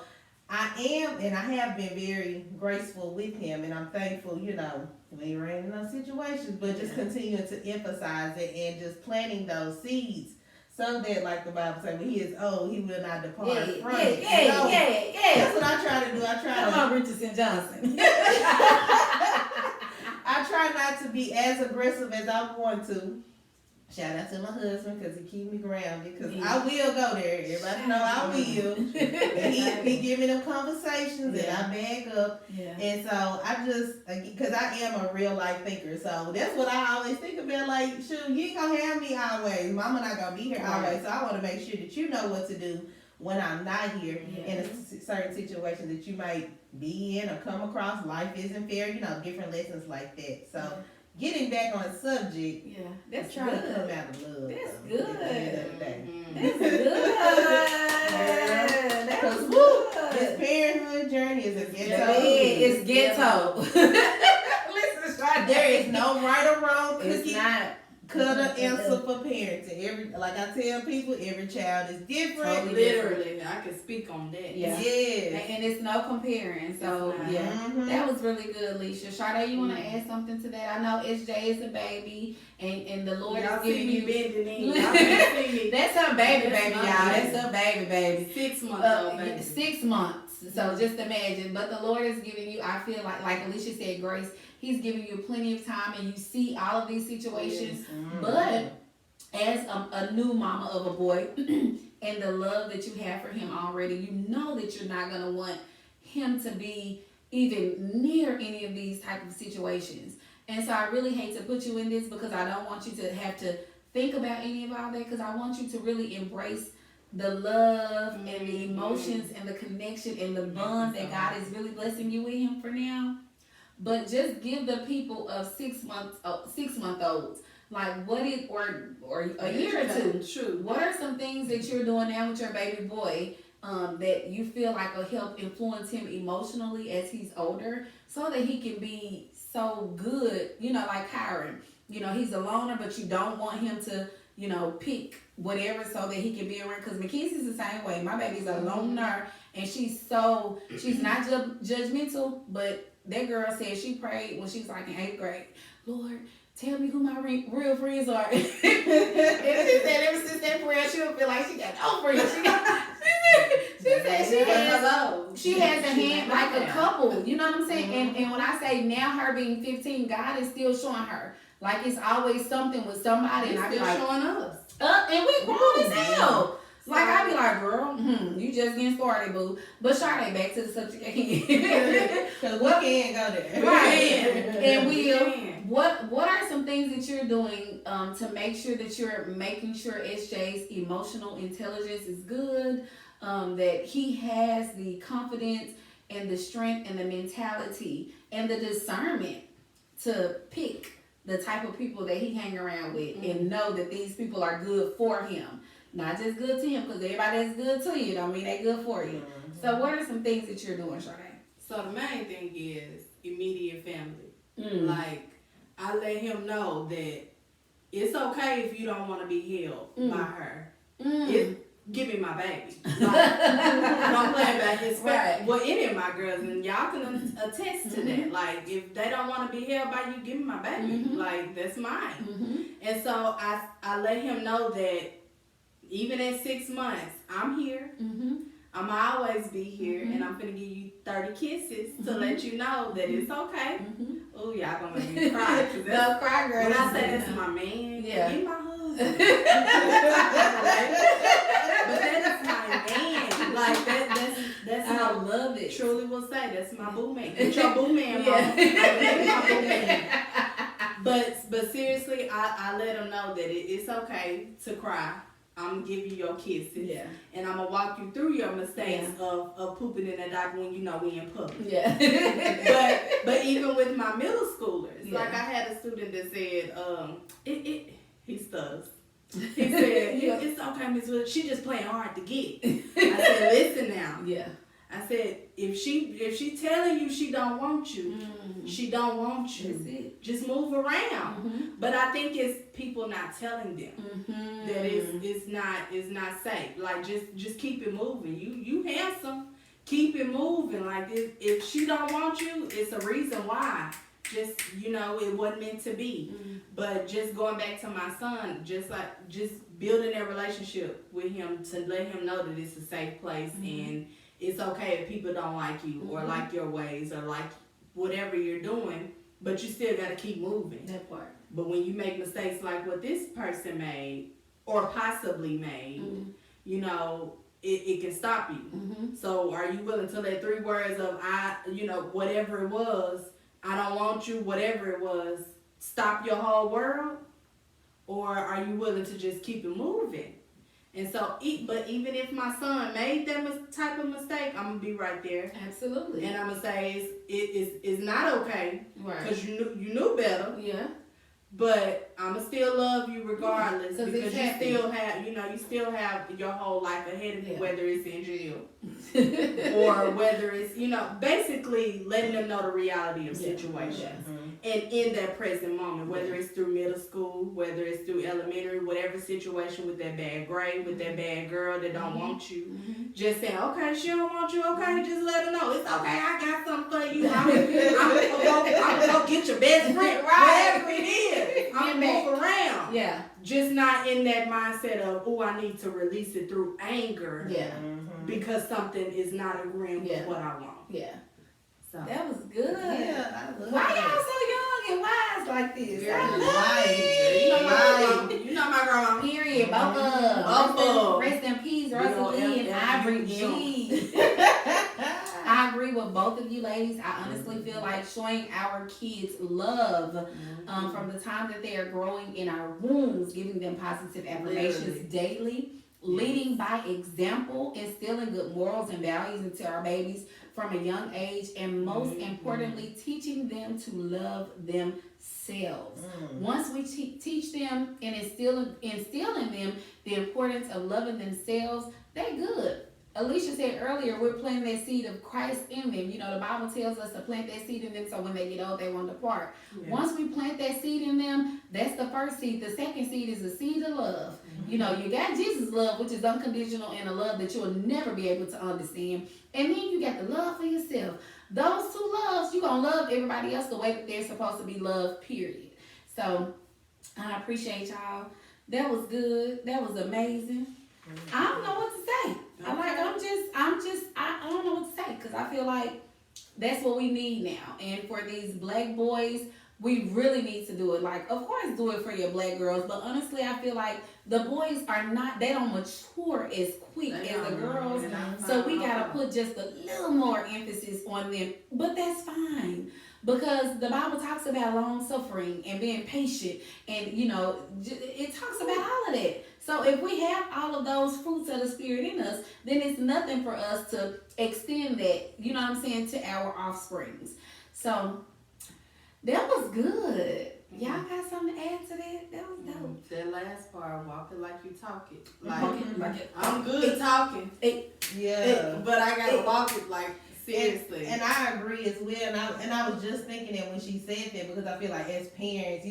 I am, and I have been very graceful with him, and I'm thankful, we ran in those situations, but just continuing to emphasize it and just planting those seeds so that, like the Bible says, when he is old, he will not depart from it. That's what I try to do. Come on, Richardson Johnson. I try not to be as aggressive as I want to. Shout out to my husband because he keep me grounded. Because I will go there. Everybody know I will. And he give me them conversations and I back up. Yeah. And so I just, because I am a real life thinker. So that's what I always think about. Like, shoot, you ain't going to have me always. Mama not going to be here always. So I want to make sure that you know what to do when I'm not here in a certain situation that you might be in or come across. Life isn't fair. Different lessons like that. So getting back on subject, that's trying to come out of love. That's though, good. At the end of the day. That's good. Because this parenthood journey is a ghetto. It's ghetto. Listen, there is no right or wrong it's cookie not. cutter answer for parenting. Like I tell people, every child is different. Totally Literally, I can speak on that. Yeah. Yes. And it's no comparing. So that was really good, Alicia. Sade, you want to add something to that? I know SJ is a baby, and the Lord is giving you. Bending in. That's her baby, y'all. That's her baby. 6 months old baby. 6 months. So just imagine. But the Lord is giving you, I feel like Alicia said, grace. He's giving you plenty of time, and you see all of these situations. But as a new mama of a boy, and the love that you have for him already, you know that you're not going to want him to be even near any of these type of situations. And so I really hate to put you in this because I don't want you to have to think about any of all that, because I want you to really embrace the love and the emotions and the connection and the bond that God is really blessing you with him for now. But just give the people of 6 month olds, like what is, or a year or two. True. What are some things that you're doing now with your baby boy that you feel like will help influence him emotionally as he's older, so that he can be so good, like Kyron. He's a loner, but you don't want him to, pick whatever so that he can be around. Because Mackenzie's the same way. My baby's a loner, and she's not judgmental, but that girl said she prayed when she was like in 8th grade. Lord, tell me who my real friends are. And she said ever since that prayer, she would feel like she got no friends. She said she has a hand like a couple. You know what I'm saying? And when I say now her being 15, God is still showing her. Like it's always something with somebody. And I be like, showing us. And we grown as hell. Like, I be like, girl, you just getting started, boo. But Sade, back to the subject again. Because we can't go there. Right. And what are some things that you're doing to make sure that you're making sure SJ's emotional intelligence is good, that he has the confidence and the strength and the mentality and the discernment to pick the type of people that he hang around with and know that these people are good for him. Not just good to him, because everybody that's good to you don't mean they good for you. So what are some things that you're doing, Sade? So the main thing is immediate family. Like, I let him know that it's okay if you don't want to be held by her. Give me my baby. Like, don't play about his right. Well, any of my girls, and y'all can attest to that. Like, if they don't want to be held by you, give me my baby. Like, that's mine. And so I let him know that even at 6 months, I'm here. I'm always be here, and I'm finna give you 30 kisses to let you know that it's okay. Oh, y'all gonna make me cry. Don't cry, girl. When I say that's my man, get my husband. But that is my man. Like that's my I love it. Truly will say that's my boo man. It's your boo man, Yeah. mama. That's my boo man. But seriously, I let them know that it's okay to cry. I'm gonna give you your kisses. Yeah. And I'm gonna walk you through your mistakes of pooping in the diaper when you know we in public. Yeah. but even with my middle schoolers, Yeah. like I had a student that said, he stutters. He said, it's okay, Miss Wood. She just playing hard to get. I said, listen now. Yeah. I said, if she telling you she don't want you, she don't want you. That's it. Just move around. But I think it's people not telling them that it's not safe. Like just keep it moving. You handsome. Keep it moving. Like if she don't want you, it's a reason why. Just it wasn't meant to be. But just going back to my son, just building that relationship with him to let him know that it's a safe place and it's okay if people don't like you or like your ways or like whatever you're doing, but you still gotta keep moving. That part. But when you make mistakes like what this person made or possibly made, it can stop you. So are you willing to let 3 words of whatever it was, I don't want you, whatever it was, stop your whole world? Or are you willing to just keep it moving? And so, but even if my son made that type of mistake, I'm gonna be right there. Absolutely. And I'm gonna say it's not okay, Right. because you knew better. Yeah. But I'ma still love you regardless, Yeah, 'cause because it's you happening. still have your whole life ahead of you, Yeah. whether it's in jail or whether it's basically letting them know the reality of situations. Yeah. And in that present moment, whether it's through middle school, whether it's through elementary, whatever situation with that bad grade, with that bad girl that don't want you, just saying, okay, she don't want you, okay, just let her know. It's okay, I got something for you. I'm gonna go get your best friend, whatever it is. I'm gonna move around. Yeah. Just not in that mindset of, oh, I need to release it through anger Yeah. because something is not agreeing Yeah. with what I want. Yeah. So. That was good. Yeah, I love Why that. y'all so young and wise like this? Very I love wise. it. You know my grandma. Period. Both of Both of Rest in peace, You Russell know, Lee and F- Ivory F- G. I agree with both of you ladies. I honestly feel like showing our kids love from the time that they are growing in our wombs, giving them positive affirmations Literally. daily, leading by example, instilling good morals and values into our babies from a young age, and most importantly, teaching them to love themselves. Once we teach them and instill in them the importance of loving themselves, they good. Alicia said earlier, we're planting that seed of Christ in them. You know, the Bible tells us to plant that seed in them so when they get old, they won't depart. Yeah. Once we plant that seed in them, that's the first seed. The second seed is the seed of love. You know, you got Jesus' love, which is unconditional and a love that you'll never be able to understand. And then you got the love for yourself. Those 2 loves, you're going to love everybody else the way that they're supposed to be loved, period. So, I appreciate y'all. That was good. That was amazing. I don't know what to say. I don't know what to say, because I feel like that's what we need now. And for these black boys, we really need to do it. Like, of course, do it for your black girls, but honestly, I feel like the boys they don't mature as quick as the girls. So we gotta put just a little more emphasis on them. But that's fine, because the Bible talks about long suffering and being patient, and it talks about all of that. So if we have all of those fruits of the Spirit in us, then it's nothing for us to extend that, you know what I'm saying, to our offsprings. So that was good. Y'all got something to add to that? That was dope. That last part, walk it like you talk it. Like I'm good talking, Yeah. but I gotta walk it like seriously. And I agree as well. And I was just thinking that when she said that, because I feel like as parents,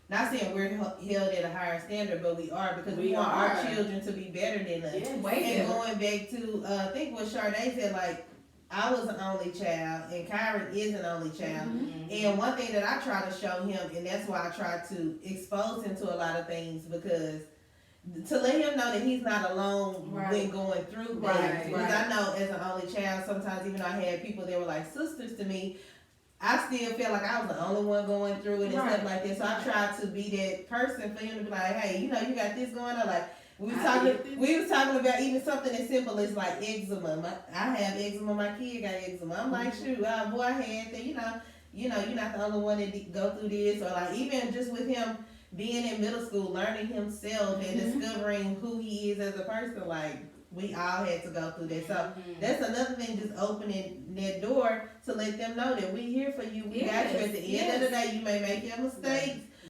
not saying we're held at a higher standard, but we are, because we want our children to be better than us. Yes. And going back to, I think what Sharday said, like, I was an only child, and Kyron is an only child. And one thing that I try to show him, and that's why I try to expose him to a lot of things, because to let him know that he's not alone when going through that. Because I know as an only child, sometimes even though I had people that were like sisters to me, I still felt like I was the only one going through it and stuff like that. So I tried to be that person for him to be like, hey, you got this going on. Like, We was talking about even something as simple as like eczema. I have eczema. My kid got eczema. I'm like, shoot, boy, I had that. You're not the only one that go through this, or like even just with him being in middle school, learning himself and discovering who he is as a person. Like we all had to go through that. So that's another thing, just opening that door to let them know that we here for you. We got you. At the end of the day, you may make your mistakes.